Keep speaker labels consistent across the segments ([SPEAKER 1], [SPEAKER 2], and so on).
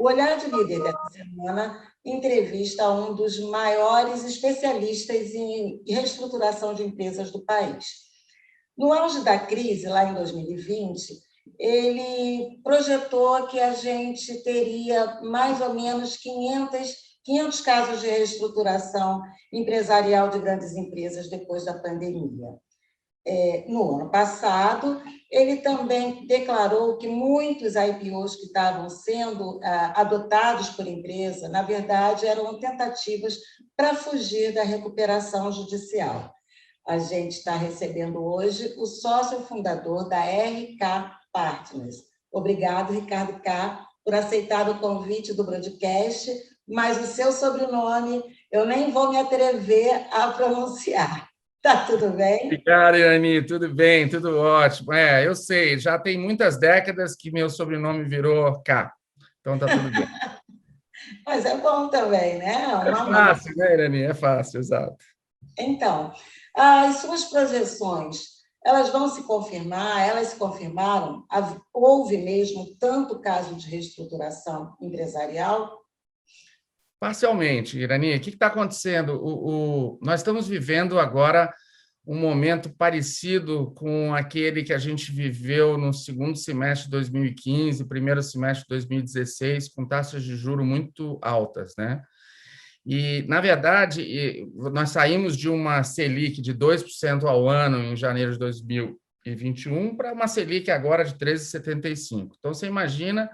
[SPEAKER 1] O Olhar de Líder dessa semana entrevista um dos maiores especialistas em reestruturação de empresas do país. No auge da crise, lá em 2020, ele projetou que a gente teria mais ou menos 500 casos de reestruturação empresarial de grandes empresas depois da pandemia. No ano passado, ele também declarou que muitos IPOs que estavam sendo adotados por empresa, na verdade, eram tentativas para fugir da recuperação judicial. A gente está recebendo hoje o sócio fundador da RK Partners. Obrigado, Ricardo K., por aceitar o convite do broadcast, mas o seu sobrenome eu nem vou me atrever a pronunciar. Tá tudo bem?
[SPEAKER 2] Obrigado, Irani, tudo bem, tudo ótimo. Eu sei, já tem muitas décadas que meu sobrenome virou K, então tá tudo bem.
[SPEAKER 1] Mas é bom também, né?
[SPEAKER 2] É fácil, né, Irani? É fácil, exato.
[SPEAKER 1] Então, as suas projeções, elas vão se confirmar, elas se confirmaram? Houve mesmo tanto caso de reestruturação empresarial?
[SPEAKER 2] Parcialmente, Irani. O que está acontecendo? Nós estamos vivendo agora um momento parecido com aquele que a gente viveu no segundo semestre de 2015, primeiro semestre de 2016, com taxas de juros muito altas, né? E, na verdade, nós saímos de uma Selic de 2% ao ano em janeiro de 2021 para uma Selic agora de 13,75%. Então, você imagina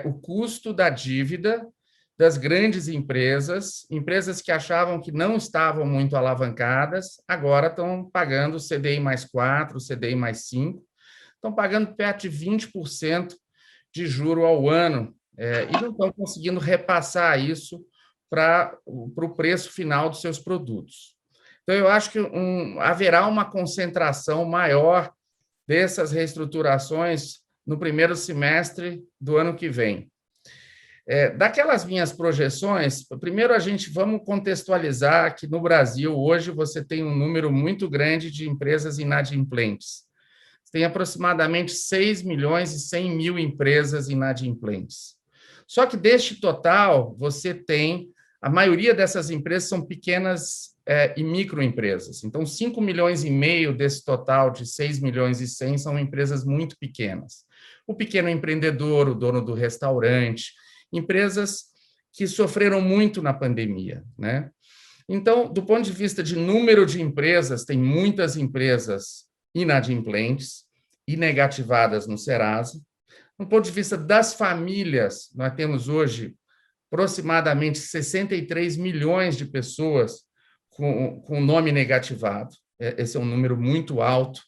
[SPEAKER 2] o custo da dívida das grandes empresas, empresas que achavam que não estavam muito alavancadas, agora estão pagando CDI mais 4, CDI mais 5, estão pagando perto de 20% de juro ao ano, e não estão conseguindo repassar isso para o preço final dos seus produtos. Então, eu acho que haverá uma concentração maior dessas reestruturações no primeiro semestre do ano que vem. Daquelas minhas projeções, primeiro vamos contextualizar que no Brasil, hoje, você tem um número muito grande de empresas inadimplentes. Tem aproximadamente 6 milhões e 100 mil empresas inadimplentes. Só que deste total, você tem, a maioria dessas empresas são pequenas e microempresas. Então, 5 milhões e meio desse total de 6 milhões e 100 são empresas muito pequenas. O pequeno empreendedor, o dono do restaurante, empresas que sofreram muito na pandemia, né? Então, do ponto de vista de número de empresas, tem muitas empresas inadimplentes e negativadas no Serasa. Do ponto de vista das famílias, nós temos hoje aproximadamente 63 milhões de pessoas com nome negativado. Esse é um número muito alto,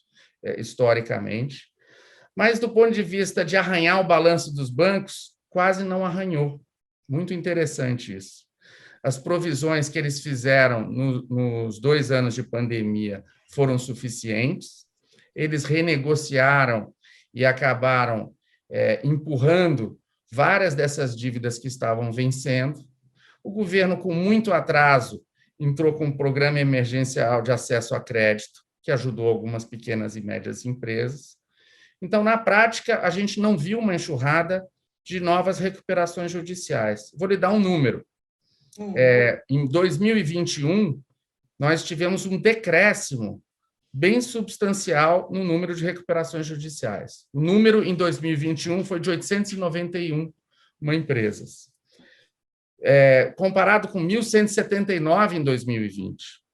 [SPEAKER 2] historicamente. Mas, do ponto de vista de arranhar o balanço dos bancos, quase não arranhou. Muito interessante isso. As provisões que eles fizeram nos 2 anos de pandemia foram suficientes. Eles renegociaram e acabaram empurrando várias dessas dívidas que estavam vencendo. O governo, com muito atraso, entrou com um programa emergencial de acesso a crédito, que ajudou algumas pequenas e médias empresas. Então, na prática, a gente não viu uma enxurrada de novas recuperações judiciais. Vou lhe dar um número. Em 2021, nós tivemos um decréscimo bem substancial no número de recuperações judiciais. O número, em 2021, foi de 891 empresas, comparado com 1.179 em 2020.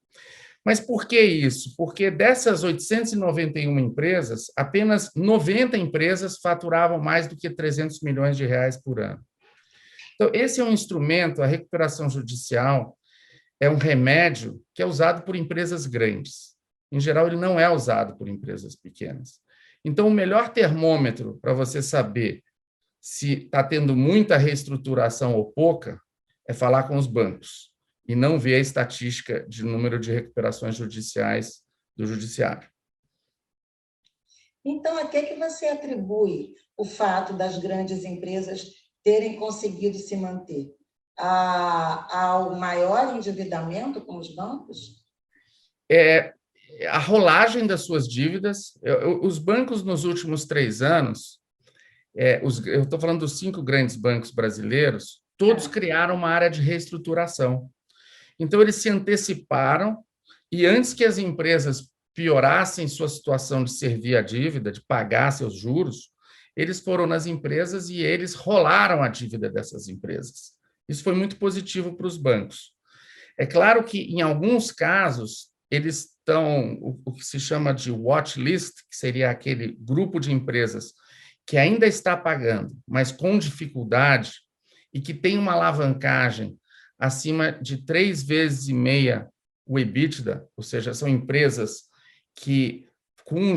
[SPEAKER 2] Mas por que isso? Porque dessas 891 empresas, apenas 90 empresas faturavam mais do que 300 milhões de reais por ano. Então, esse é um instrumento, a recuperação judicial é um remédio que é usado por empresas grandes. Em geral, ele não é usado por empresas pequenas. Então, o melhor termômetro para você saber se está tendo muita reestruturação ou pouca é falar com os bancos e não ver a estatística de número de recuperações judiciais do judiciário.
[SPEAKER 1] Então, a que você atribui o fato das grandes empresas terem conseguido se manter? Ao maior endividamento com os bancos?
[SPEAKER 2] A rolagem das suas dívidas. Os bancos, nos últimos 3 anos, eu estou falando dos 5 grandes bancos brasileiros, todos criaram uma área de reestruturação. Então, eles se anteciparam e, antes que as empresas piorassem sua situação de servir a dívida, de pagar seus juros, eles foram nas empresas e eles rolaram a dívida dessas empresas. Isso foi muito positivo para os bancos. É claro que, em alguns casos, eles estão, o que se chama de watch list, que seria aquele grupo de empresas que ainda está pagando, mas com dificuldade, e que tem uma alavancagem acima de 3,5 vezes o EBITDA, ou seja, são empresas que, com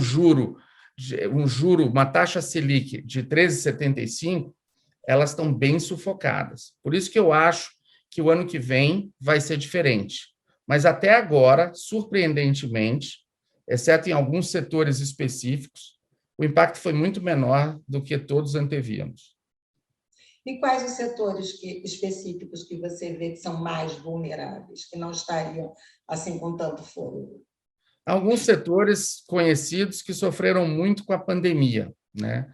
[SPEAKER 2] uma taxa Selic de 13,75, elas estão bem sufocadas. Por isso que eu acho que o ano que vem vai ser diferente. Mas até agora, surpreendentemente, exceto em alguns setores específicos, o impacto foi muito menor do que todos antevíamos.
[SPEAKER 1] E quais os setores específicos que você vê que são mais vulneráveis, que não estariam assim com tanto fôlego?
[SPEAKER 2] Alguns setores conhecidos que sofreram muito com a pandemia, né?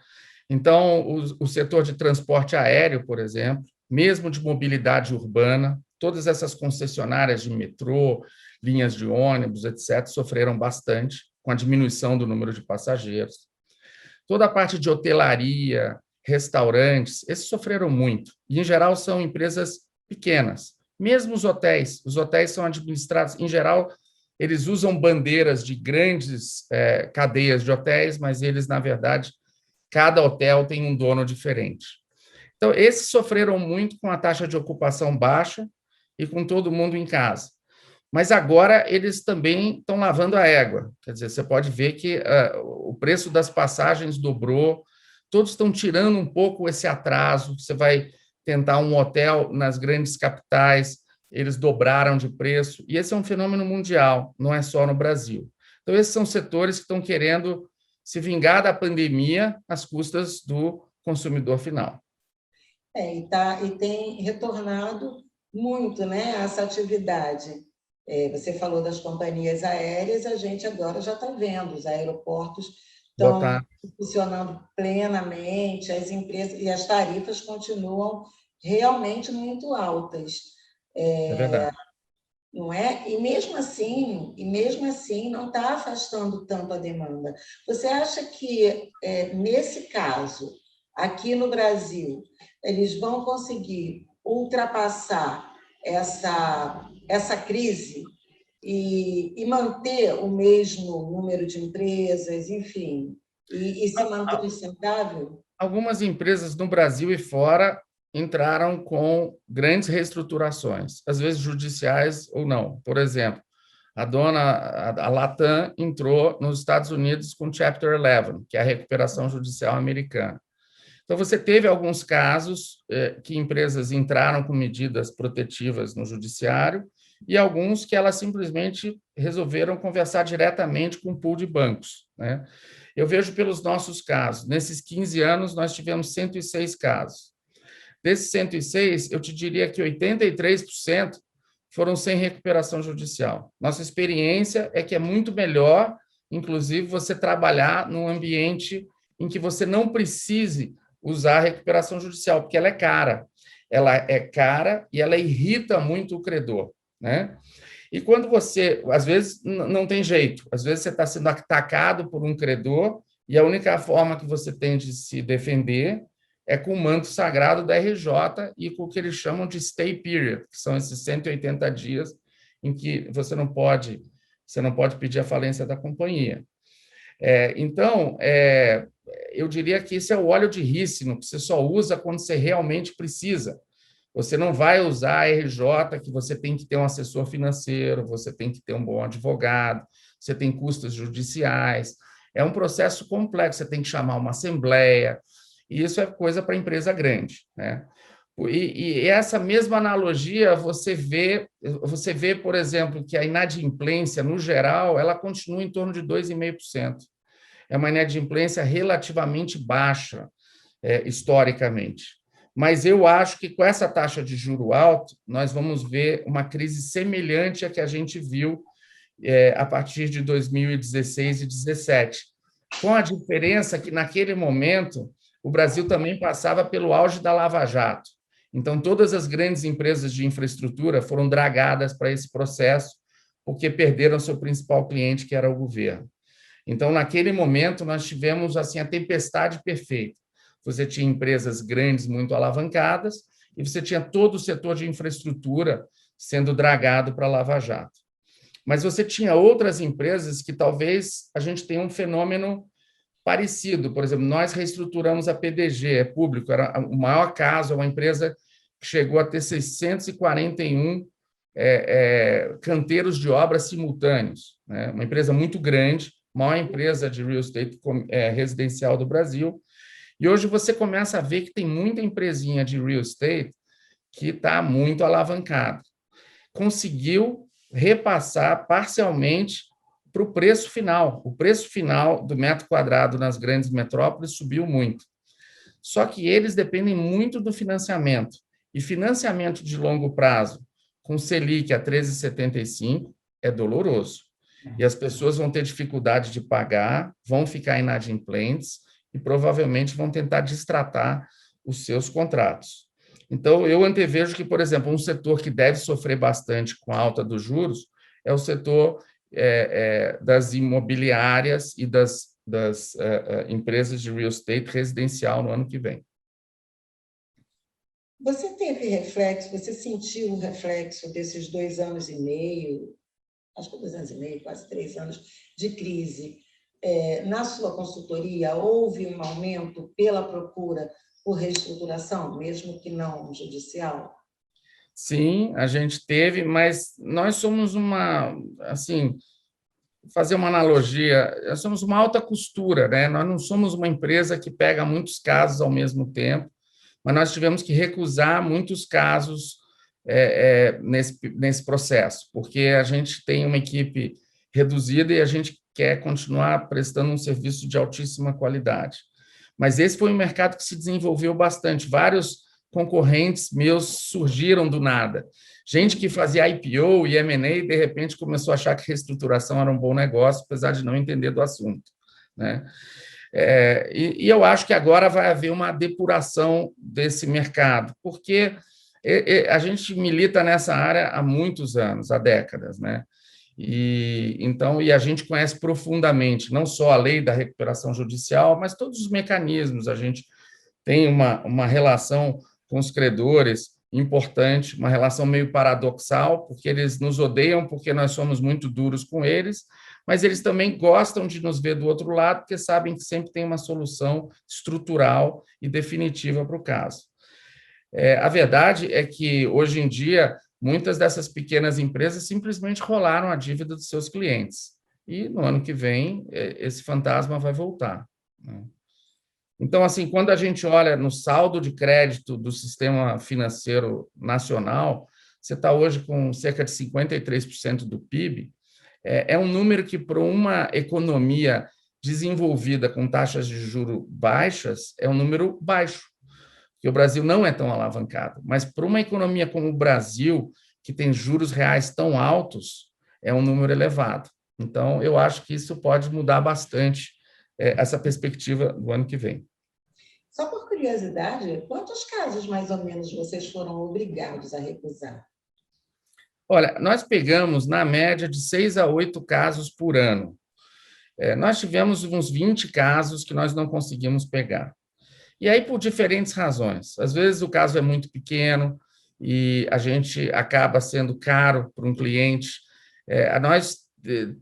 [SPEAKER 2] Então, o setor de transporte aéreo, por exemplo, mesmo de mobilidade urbana, todas essas concessionárias de metrô, linhas de ônibus, etc., sofreram bastante com a diminuição do número de passageiros. Toda a parte de hotelaria, restaurantes, esses sofreram muito. E, em geral, são empresas pequenas. Mesmo os hotéis são administrados, em geral, eles usam bandeiras de grandes cadeias de hotéis, mas eles, na verdade, cada hotel tem um dono diferente. Então, esses sofreram muito com a taxa de ocupação baixa e com todo mundo em casa. Mas agora eles também estão lavando a égua. Quer dizer, você pode ver que o preço das passagens dobrou, todos estão tirando um pouco esse atraso. Você vai tentar um hotel nas grandes capitais, eles dobraram de preço, e esse é um fenômeno mundial, não é só no Brasil. Então, esses são setores que estão querendo se vingar da pandemia às custas do consumidor final.
[SPEAKER 1] E tem retornado muito, né, essa atividade. Você falou das companhias aéreas, a gente agora já está vendo, os aeroportos estão funcionando plenamente, as empresas e as tarifas continuam realmente muito altas.
[SPEAKER 2] É verdade.
[SPEAKER 1] Não é? E mesmo assim não está afastando tanto a demanda. Você acha que, nesse caso, aqui no Brasil, eles vão conseguir ultrapassar essa crise e manter o mesmo número de empresas, enfim, e se manter sustentável?
[SPEAKER 2] Algumas empresas no Brasil e fora entraram com grandes reestruturações, às vezes judiciais ou não. Por exemplo, a Latam entrou nos Estados Unidos com Chapter 11, que é a recuperação judicial americana. Então, você teve alguns casos que empresas entraram com medidas protetivas no judiciário e alguns que elas simplesmente resolveram conversar diretamente com o pool de bancos, né? Eu vejo pelos nossos casos. Nesses 15 anos, nós tivemos 106 casos. Desses 106, eu te diria que 83% foram sem recuperação judicial. Nossa experiência é que é muito melhor, inclusive, você trabalhar num ambiente em que você não precise usar a recuperação judicial, porque ela é cara. Ela é cara e ela irrita muito o credor, né? E quando você, às vezes, não tem jeito, às vezes você está sendo atacado por um credor e a única forma que você tem de se defender é com o manto sagrado da RJ e com o que eles chamam de stay period, que são esses 180 dias em que você não pode pedir a falência da companhia. Então, eu diria que isso é o óleo de rícino, que você só usa quando você realmente precisa. Você não vai usar a RJ, que você tem que ter um assessor financeiro, você tem que ter um bom advogado, você tem custos judiciais. É um processo complexo, você tem que chamar uma assembleia, e isso é coisa para empresa grande, né? E essa mesma analogia você vê, por exemplo, que a inadimplência, no geral, ela continua em torno de 2,5%. É uma inadimplência relativamente baixa, historicamente. Mas eu acho que com essa taxa de juro alto, nós vamos ver uma crise semelhante à que a gente viu a partir de 2016 e 2017, com a diferença que, naquele momento, o Brasil também passava pelo auge da Lava Jato. Então, todas as grandes empresas de infraestrutura foram dragadas para esse processo, porque perderam seu principal cliente, que era o governo. Então, naquele momento, nós tivemos assim a tempestade perfeita. Você tinha empresas grandes muito alavancadas e você tinha todo o setor de infraestrutura sendo dragado para a Lava Jato. Mas você tinha outras empresas que talvez a gente tenha um fenômeno parecido. Por exemplo, nós reestruturamos a PDG, é público, era o maior caso, uma empresa que chegou a ter 641 canteiros de obras simultâneos, né? Uma empresa muito grande, maior empresa de real estate residencial do Brasil. E hoje você começa a ver que tem muita empresinha de real estate que está muito alavancada. Conseguiu repassar parcialmente para o preço final. O preço final do metro quadrado nas grandes metrópoles subiu muito. Só que eles dependem muito do financiamento. E financiamento de longo prazo, com Selic a 13,75, é doloroso. E as pessoas vão ter dificuldade de pagar, vão ficar inadimplentes e provavelmente vão tentar destratar os seus contratos. Então, eu antevejo que, por exemplo, um setor que deve sofrer bastante com a alta dos juros é o setor das imobiliárias e das empresas de real estate residencial no ano que vem.
[SPEAKER 1] Você teve reflexo, você sentiu o reflexo desses 2 anos e meio, acho que 2 anos e meio, quase 3 anos de crise. Na sua consultoria, houve um aumento pela procura por reestruturação, mesmo que não judicial?
[SPEAKER 2] Sim, a gente teve, mas nós somos assim, fazer uma analogia, nós somos uma alta costura, né? Nós não somos uma empresa que pega muitos casos ao mesmo tempo, mas nós tivemos que recusar muitos casos nesse processo, porque a gente tem uma equipe reduzida e a gente quer continuar prestando um serviço de altíssima qualidade. Mas esse foi um mercado que se desenvolveu bastante. Vários concorrentes meus surgiram do nada. Gente que fazia IPO e M&A, de repente, começou a achar que reestruturação era um bom negócio, apesar de não entender do assunto, né? E eu acho que agora vai haver uma depuração desse mercado, porque a gente milita nessa área há muitos anos, há décadas, né? E a gente conhece profundamente não só a lei da recuperação judicial, mas todos os mecanismos. A gente tem uma relação com os credores importante, uma relação meio paradoxal, porque eles nos odeiam porque nós somos muito duros com eles, mas eles também gostam de nos ver do outro lado, porque sabem que sempre tem uma solução estrutural e definitiva para o caso. A verdade é que, hoje em dia, muitas dessas pequenas empresas simplesmente rolaram a dívida dos seus clientes. E, no ano que vem, esse fantasma vai voltar, né? Então, assim, quando a gente olha no saldo de crédito do sistema financeiro nacional, você está hoje com cerca de 53% do PIB, é um número que, para uma economia desenvolvida com taxas de juros baixas, é um número baixo, porque o Brasil não é tão alavancado. Mas, para uma economia como o Brasil, que tem juros reais tão altos, é um número elevado. Então, eu acho que isso pode mudar bastante essa perspectiva do ano que vem.
[SPEAKER 1] Só por curiosidade, quantos casos, mais ou menos, vocês foram obrigados a recusar?
[SPEAKER 2] Olha, nós pegamos, na média, de 6 a 8 casos por ano. Nós tivemos uns 20 casos que nós não conseguimos pegar. E aí, por diferentes razões. Às vezes, o caso é muito pequeno e a gente acaba sendo caro para um cliente. Nós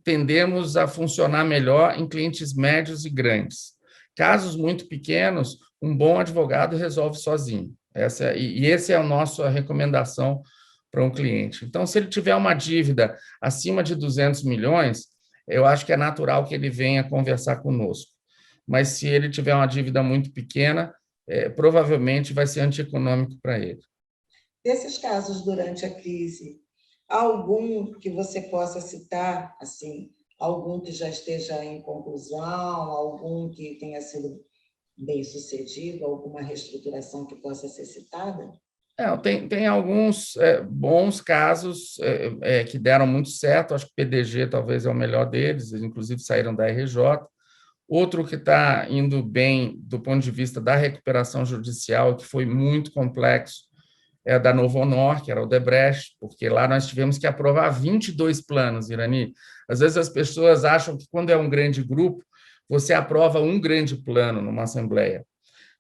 [SPEAKER 2] tendemos a funcionar melhor em clientes médios e grandes. Casos muito pequenos, um bom advogado resolve sozinho. Essa é a nossa recomendação para um cliente. Então, se ele tiver uma dívida acima de 200 milhões, eu acho que é natural que ele venha conversar conosco. Mas, se ele tiver uma dívida muito pequena, provavelmente vai ser antieconômico para ele.
[SPEAKER 1] Desses casos durante a crise, algum que você possa citar, assim, algum que já esteja em conclusão, algum que tenha sido bem-sucedido, alguma reestruturação que possa ser citada?
[SPEAKER 2] Tem alguns bons casos que deram muito certo. Acho que o PDG talvez é o melhor deles, eles inclusive saíram da RJ. Outro que está indo bem do ponto de vista da recuperação judicial, que foi muito complexo, é da Novo Honor, que era o Odebrecht, porque lá nós tivemos que aprovar 22 planos, Irani. Às vezes as pessoas acham que quando é um grande grupo, você aprova um grande plano numa assembleia.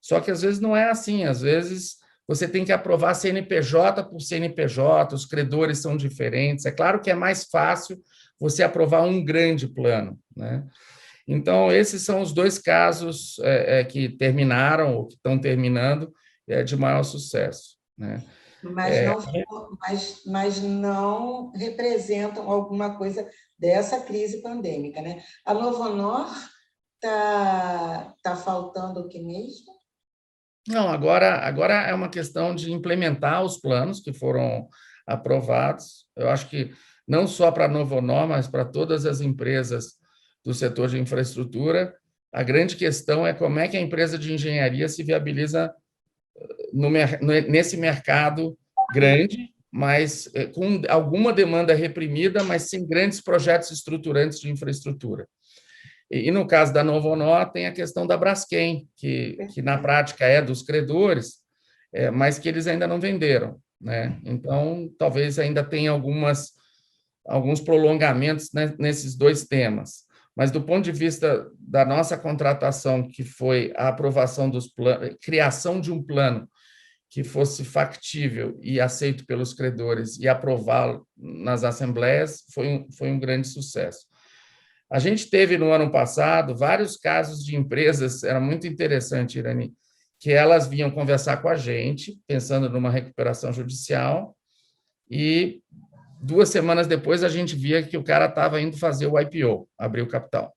[SPEAKER 2] Só que às vezes não é assim, às vezes você tem que aprovar CNPJ por CNPJ, os credores são diferentes. É claro que é mais fácil você aprovar um grande plano, né? Então, esses são os dois casos que terminaram ou que estão terminando de maior sucesso, né?
[SPEAKER 1] Mas não representam alguma coisa dessa crise pandêmica, né? A Novo Honor tá faltando o que mesmo?
[SPEAKER 2] Não, agora é uma questão de implementar os planos que foram aprovados. Eu acho que não só para a Novo Honor, mas para todas as empresas do setor de infraestrutura, a grande questão é como é que a empresa de engenharia se viabiliza nesse mercado grande, mas com alguma demanda reprimida, mas sem grandes projetos estruturantes de infraestrutura. E no caso da Novo Honor, tem a questão da Braskem, que na prática é dos credores, mas que eles ainda não venderam, né? Então, talvez ainda tenha alguns prolongamentos, né, nesses dois temas. Mas, do ponto de vista da nossa contratação, que foi a aprovação dos planos, criação de um plano que fosse factível e aceito pelos credores e aprová-lo nas assembleias, foi um grande sucesso. A gente teve, no ano passado, vários casos de empresas, era muito interessante, Irani, que elas vinham conversar com a gente, pensando numa recuperação judicial, e 2 semanas depois a gente via que o cara estava indo fazer o IPO, abrir o capital.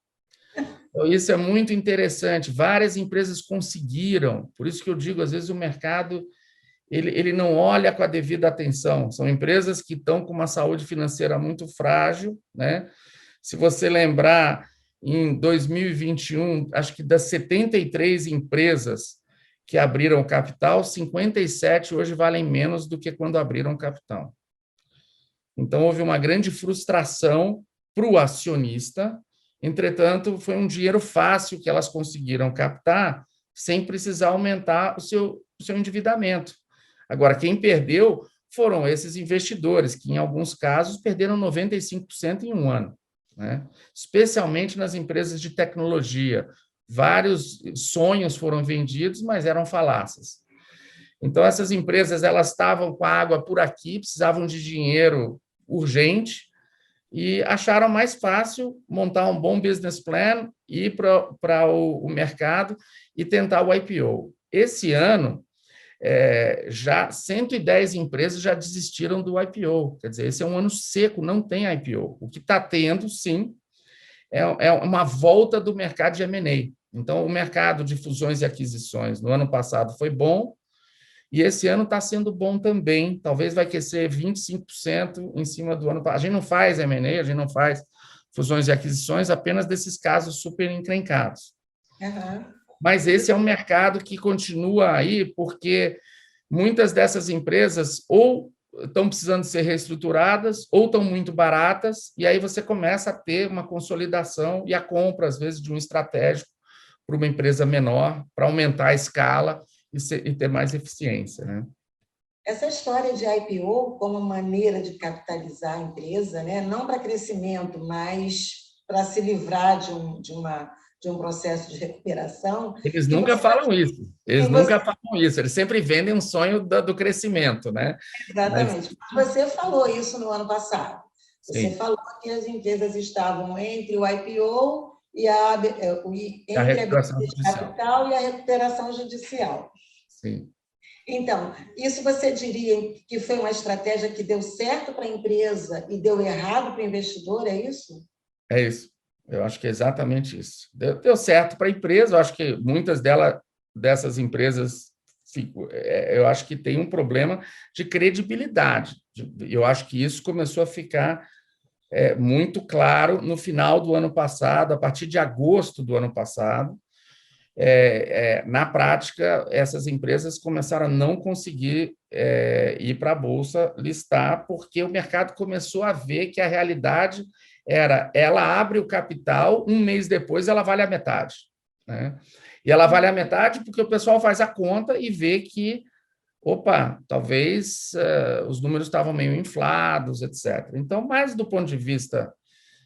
[SPEAKER 2] Então, isso é muito interessante. Várias empresas conseguiram, por isso que eu digo, às vezes o mercado ele não olha com a devida atenção. São empresas que estão com uma saúde financeira muito frágil, né? Se você lembrar, em 2021, acho que das 73 empresas que abriram capital, 57 hoje valem menos do que quando abriram capital. Então, houve uma grande frustração para o acionista, entretanto, foi um dinheiro fácil que elas conseguiram captar sem precisar aumentar o seu endividamento. Agora, quem perdeu foram esses investidores, que, em alguns casos, perderam 95% em um ano, né? Especialmente nas empresas de tecnologia. Vários sonhos foram vendidos, mas eram falácias. Então, essas empresas elas estavam com a água por aqui, precisavam de dinheiro urgente e acharam mais fácil montar um bom business plan, ir para o mercado e tentar o IPO. Esse ano, já 110 empresas já desistiram do IPO. Quer dizer, esse é um ano seco, não tem IPO. O que está tendo, sim, é uma volta do mercado de M&A. Então, o mercado de fusões e aquisições no ano passado foi bom, e esse ano está sendo bom também. Talvez vai crescer 25% em cima do ano passado. A gente não faz M&A, a gente não faz fusões e aquisições apenas desses casos super encrencados.
[SPEAKER 1] Uhum.
[SPEAKER 2] Mas esse é um mercado que continua aí, porque muitas dessas empresas ou estão precisando ser reestruturadas ou estão muito baratas, e aí você começa a ter uma consolidação e a compra, às vezes, de um estratégico para uma empresa menor, para aumentar a escala e ter mais eficiência, né?
[SPEAKER 1] Essa história de IPO como maneira de capitalizar a empresa, né? Não para crescimento, mas para se livrar de um processo de recuperação.
[SPEAKER 2] Eles nunca falam isso. Eles sempre vendem um sonho do crescimento, né?
[SPEAKER 1] Exatamente. Mas você falou isso no ano passado. Você
[SPEAKER 2] Sim.
[SPEAKER 1] falou que as empresas estavam entre o IPO e entre
[SPEAKER 2] a recuperação
[SPEAKER 1] de capital e a recuperação judicial.
[SPEAKER 2] Sim.
[SPEAKER 1] Então, isso você diria que foi uma estratégia que deu certo para a empresa e deu errado para o investidor, é isso?
[SPEAKER 2] É isso. Eu acho que é exatamente isso. Deu certo para a empresa, eu acho que muitas dessas empresas, eu acho que tem um problema de credibilidade. Eu acho que isso começou a ficar muito claro no final do ano passado, a partir de agosto do ano passado. Na prática, essas empresas começaram a não conseguir ir para a Bolsa listar, porque o mercado começou a ver que a realidade ela abre o capital, um mês depois ela vale a metade, né? E ela vale a metade porque o pessoal faz a conta e vê que, opa, talvez os números estavam meio inflados, etc. Então, mais do ponto de vista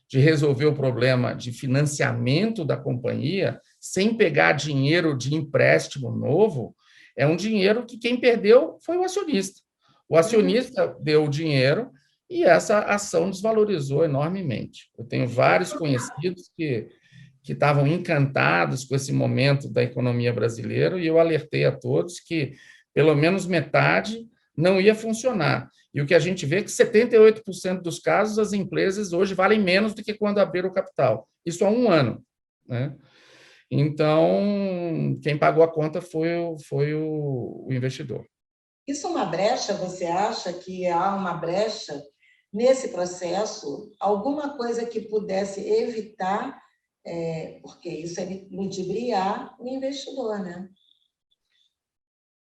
[SPEAKER 2] de resolver o problema de financiamento da companhia, sem pegar dinheiro de empréstimo novo, é um dinheiro que quem perdeu foi o acionista. O acionista deu o dinheiro e essa ação desvalorizou enormemente. Eu tenho vários conhecidos que estavam encantados com esse momento da economia brasileira e eu alertei a todos que pelo menos metade não ia funcionar. E o que a gente vê é que 78% dos casos as empresas hoje valem menos do que quando abriram o capital. Isso há um ano, né? Então, quem pagou a conta foi o investidor.
[SPEAKER 1] Isso é uma brecha? Você acha que há uma brecha nesse processo? Alguma coisa que pudesse evitar, porque isso é ludibriar o investidor, né?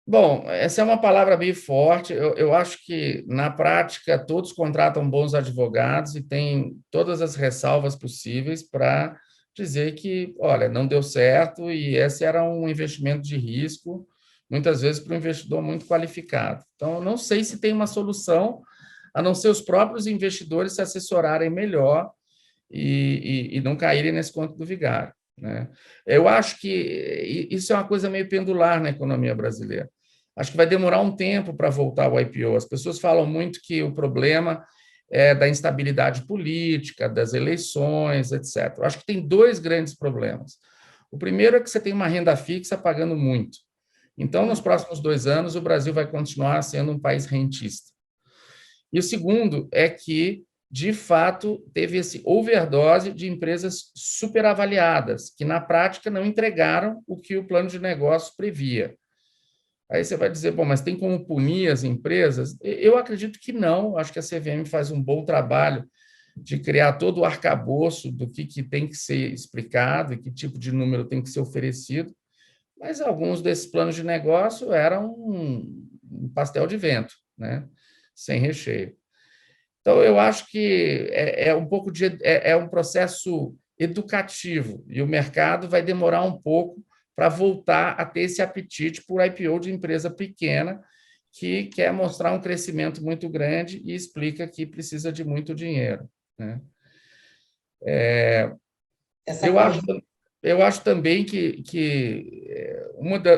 [SPEAKER 2] Bom, essa é uma palavra bem forte. Eu acho que, na prática, todos contratam bons advogados e têm todas as ressalvas possíveis para dizer que, olha, não deu certo e esse era um investimento de risco, muitas vezes para um investidor muito qualificado. Então, eu não sei se tem uma solução, a não ser os próprios investidores se assessorarem melhor e não caírem nesse conto do vigário, né? Eu acho que isso é uma coisa meio pendular na economia brasileira. Acho que vai demorar um tempo para voltar o IPO. As pessoas falam muito que o problema é da instabilidade política, das eleições, etc. Eu acho que tem dois grandes problemas. O primeiro é que você tem uma renda fixa pagando muito. Então, nos próximos 2 anos, o Brasil vai continuar sendo um país rentista. E o segundo é que, de fato, teve esse overdose de empresas superavaliadas, que, na prática, não entregaram o que o plano de negócio previa. Aí você vai dizer, bom, mas tem como punir as empresas? Eu acredito que não. Acho que a CVM faz um bom trabalho de criar todo o arcabouço do que tem que ser explicado e que tipo de número tem que ser oferecido, mas alguns desses planos de negócio eram um pastel de vento, né? Sem recheio. Então, eu acho que é um processo educativo e o mercado vai demorar um pouco para voltar a ter esse apetite por IPO de empresa pequena que quer mostrar um crescimento muito grande e explica que precisa de muito dinheiro, né? Eu acho também que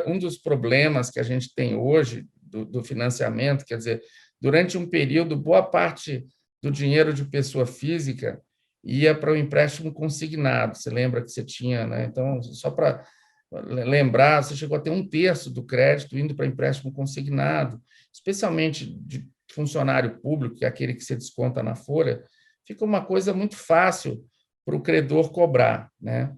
[SPEAKER 2] um dos problemas que a gente tem hoje do financiamento, quer dizer, durante um período, boa parte do dinheiro de pessoa física ia para o empréstimo consignado. Você lembra que você tinha, né? Então, só para lembrar, você chegou a ter 1/3 do crédito indo para empréstimo consignado, especialmente de funcionário público, que é aquele que você desconta na folha, fica uma coisa muito fácil para o credor cobrar, né?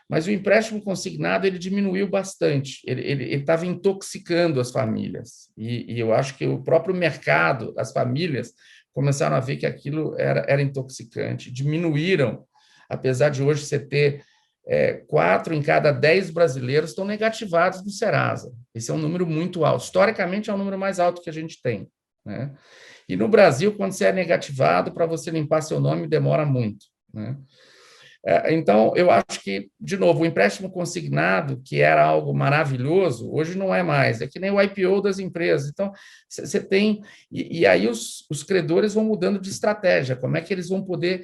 [SPEAKER 2] Mas o empréstimo consignado ele diminuiu bastante, ele estava intoxicando as famílias, e eu acho que o próprio mercado, as famílias, começaram a ver que aquilo era intoxicante, diminuíram, apesar de hoje você ter 4 em cada 10 brasileiros estão negativados no Serasa. Esse é um número muito alto. Historicamente, é o número mais alto que a gente tem, né? E no Brasil, quando você é negativado, para você limpar seu nome, demora muito, né? Então, eu acho que, de novo, o empréstimo consignado, que era algo maravilhoso, hoje não é mais. É que nem o IPO das empresas. Então, você tem... E aí os credores vão mudando de estratégia. Como é que eles vão poder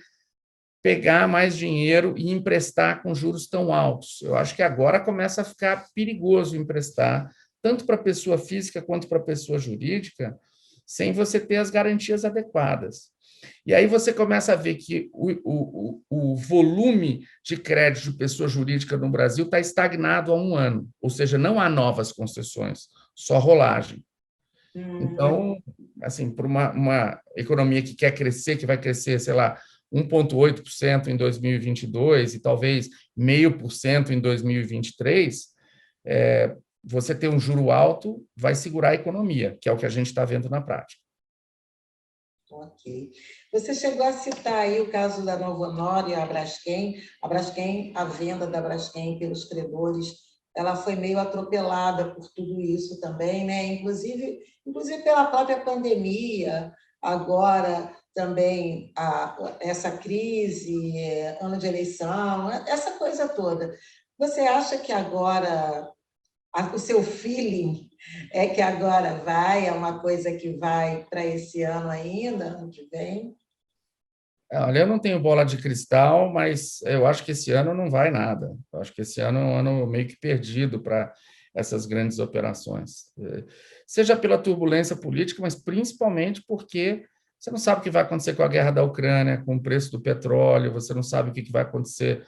[SPEAKER 2] pegar mais dinheiro e emprestar com juros tão altos? Eu acho que agora começa a ficar perigoso emprestar, tanto para pessoa física quanto para pessoa jurídica, sem você ter as garantias adequadas. E aí você começa a ver que o volume de crédito de pessoa jurídica no Brasil está estagnado há 1 ano, ou seja, não há novas concessões, só rolagem. Então, assim, para uma economia que quer crescer, que vai crescer, sei lá, 1,8% em 2022 e talvez 0,5% em 2023, você ter um juro alto vai segurar a economia, que é o que a gente está vendo na prática.
[SPEAKER 1] Ok. Você chegou a citar aí o caso da Novo Honor e a Braskem. A venda da Braskem pelos credores, ela foi meio atropelada por tudo isso também, né? Inclusive pela própria pandemia. Agora, também essa crise, ano de eleição, essa coisa toda. Você acha que agora o seu feeling é que agora é uma coisa que vai para esse ano ainda, ano que vem?
[SPEAKER 2] Olha, eu não tenho bola de cristal, mas eu acho que esse ano não vai nada. Eu acho que esse ano é um ano meio que perdido para essas grandes operações. Seja pela turbulência política, mas principalmente porque você não sabe o que vai acontecer com a guerra da Ucrânia, com o preço do petróleo, você não sabe o que vai acontecer,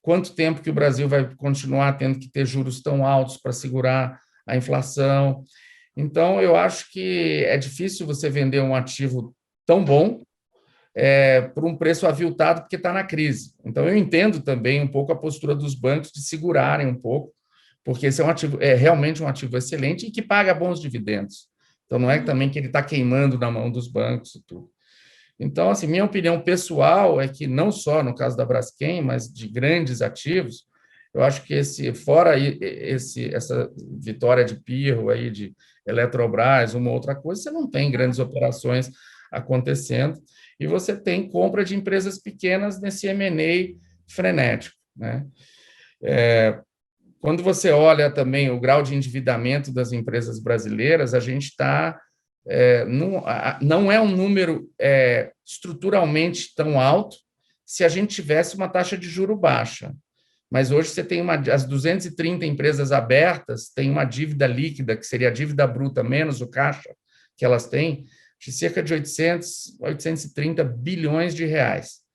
[SPEAKER 2] quanto tempo que o Brasil vai continuar tendo que ter juros tão altos para segurar a inflação. Então, eu acho que é difícil você vender um ativo tão bom por um preço aviltado, porque está na crise. Então, eu entendo também um pouco a postura dos bancos de segurarem um pouco, porque esse é um ativo, é realmente um ativo excelente e que paga bons dividendos. Então, não é também que ele está queimando na mão dos bancos e tudo. Então, assim, minha opinião pessoal é que não só no caso da Braskem, mas de grandes ativos, eu acho que essa vitória de Pirro aí de Eletrobras, uma outra coisa, você não tem grandes operações acontecendo e você tem compra de empresas pequenas nesse M&A frenético, né? Quando você olha também o grau de endividamento das empresas brasileiras, a gente está não é um número estruturalmente tão alto se a gente tivesse uma taxa de juro baixa. Mas hoje você tem as 230 empresas abertas têm uma dívida líquida, que seria a dívida bruta menos o caixa que elas têm, de cerca de 830 bilhões de reais.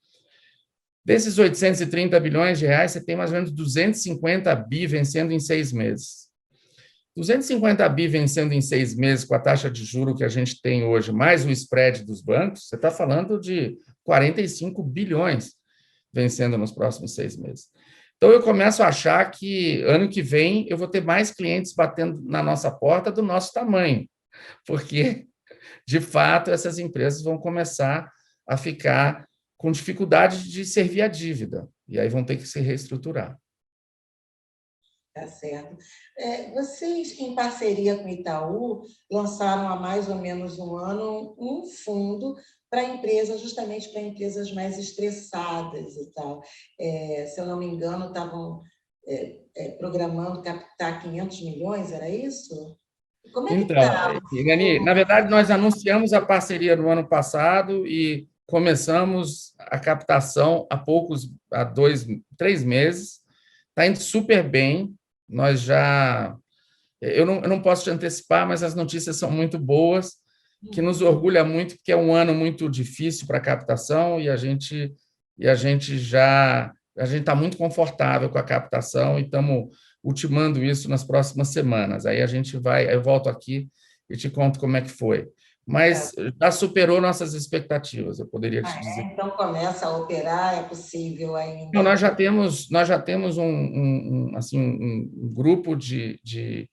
[SPEAKER 2] Desses 830 bilhões de reais, você tem mais ou menos 250 bi vencendo em 6 meses. 250 bi vencendo em 6 meses com a taxa de juro que a gente tem hoje, mais o spread dos bancos, você está falando de 45 bilhões vencendo nos próximos 6 meses. Então, eu começo a achar que ano que vem eu vou ter mais clientes batendo na nossa porta do nosso tamanho, porque, de fato, essas empresas vão começar a ficar com dificuldade de servir a dívida, e aí vão ter que se reestruturar.
[SPEAKER 1] Tá certo. Vocês, em parceria com o Itaú, lançaram há mais ou menos um ano um fundo para empresas, justamente para empresas mais estressadas e tal. Se eu não me engano, estavam programando captar 500 milhões, era isso? Como é que
[SPEAKER 2] Então,
[SPEAKER 1] está?
[SPEAKER 2] Irani, na verdade, nós anunciamos a parceria no ano passado e começamos a captação há 3 meses. Está indo super bem. Nós já. Eu não posso te antecipar, mas as notícias são muito boas, que nos orgulha muito, porque é um ano muito difícil para a captação e a gente está muito confortável com a captação e estamos ultimando isso nas próximas semanas. Aí eu volto aqui e te conto como é que foi. Mas já superou nossas expectativas, eu poderia te dizer.
[SPEAKER 1] Então começa a operar, é possível ainda?
[SPEAKER 2] Não, nós já temos um grupo de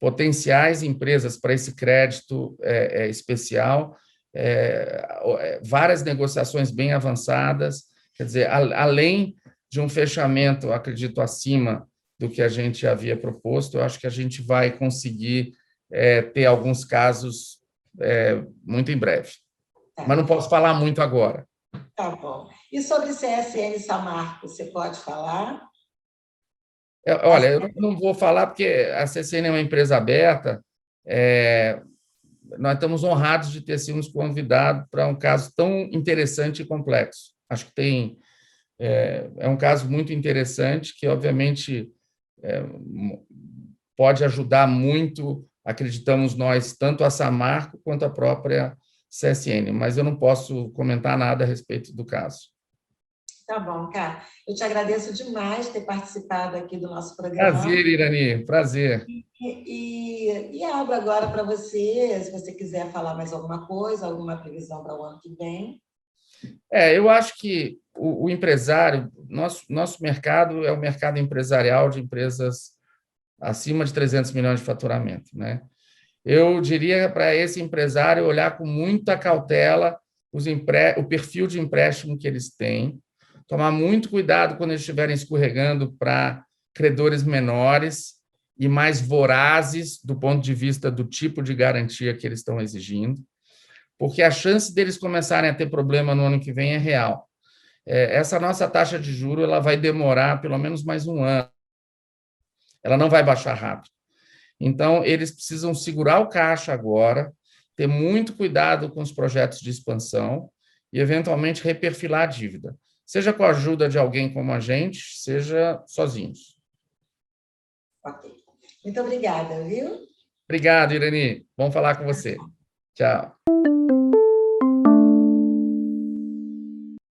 [SPEAKER 2] potenciais empresas para esse crédito especial, várias negociações bem avançadas, quer dizer, além de um fechamento, acredito, acima do que a gente havia proposto, eu acho que a gente vai conseguir ter alguns casos muito em breve. Mas não posso falar muito agora.
[SPEAKER 1] Tá bom. E sobre CSN Samarco, você pode falar?
[SPEAKER 2] Olha, eu não vou falar porque a CCN é uma empresa aberta. Nós estamos honrados de ter sido convidados para um caso tão interessante e complexo. Acho que é um caso muito interessante que, obviamente, pode ajudar muito, acreditamos nós, tanto a Samarco quanto a própria CSN, mas eu não posso comentar nada a respeito do caso.
[SPEAKER 1] Tá bom, cara. Eu te agradeço demais ter participado aqui do nosso programa.
[SPEAKER 2] Prazer, Irani, prazer.
[SPEAKER 1] E abro agora para você, se você quiser falar mais alguma coisa, alguma previsão para o ano que vem.
[SPEAKER 2] Eu acho que o empresário, nosso mercado é o mercado empresarial de empresas acima de 300 milhões de faturamento, né? Eu diria para esse empresário olhar com muita cautela o perfil de empréstimo que eles têm, tomar muito cuidado quando eles estiverem escorregando para credores menores e mais vorazes do ponto de vista do tipo de garantia que eles estão exigindo, porque a chance deles começarem a ter problema no ano que vem é real. Essa nossa taxa de juros ela vai demorar pelo menos mais um ano. Ela não vai baixar rápido. Então, eles precisam segurar o caixa agora, ter muito cuidado com os projetos de expansão e, eventualmente, reperfilar a dívida. Seja com a ajuda de alguém como a gente, seja sozinhos.
[SPEAKER 1] Ok. Muito obrigada, viu?
[SPEAKER 2] Obrigado, Irani. Bom falar com você. Tchau.